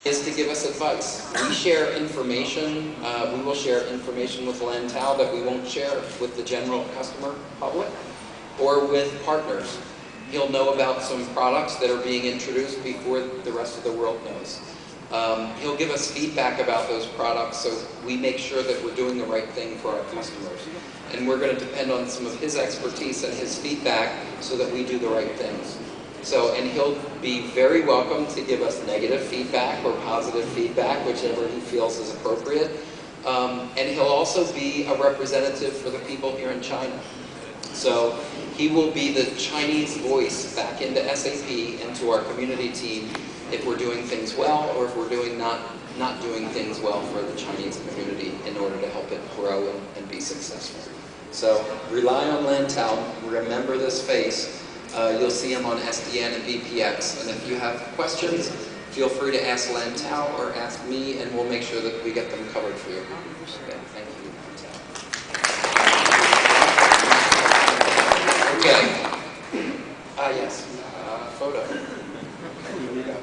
is to give us advice. We share information, we will share information with Lantau that we won't share with the general customer public or with partners. He'll know about some products that are being introduced before the rest of the world knows. He'll give us feedback about those products so we make sure that we're doing the right thing for our customers. And we're going to depend on some of his expertise and his feedback so that we do the right things. And he'll be very welcome to give us negative feedback or positive feedback, whichever he feels is appropriate. And he'll also be a representative for the people here in China. So he will be the Chinese voice back into SAP, into our community team, if we're doing things well or if we're not doing things well for the Chinese community in order to help it grow and be successful. So rely on Lantau, remember this face. You'll see him on SDN and VPX, and if you have questions, feel free to ask Lantau or ask me, and we'll make sure that we get them covered for you. Okay, thank you, Lantau. Okay. Yes. Photo. Okay, here we go.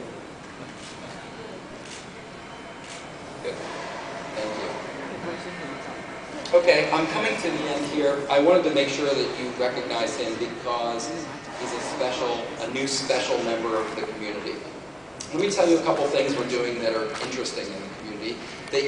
Good. Thank you. Okay, I'm coming to the end here. I wanted to make sure that you recognize him because he's a new special member of the community. Let me tell you a couple things we're doing that are interesting in the community that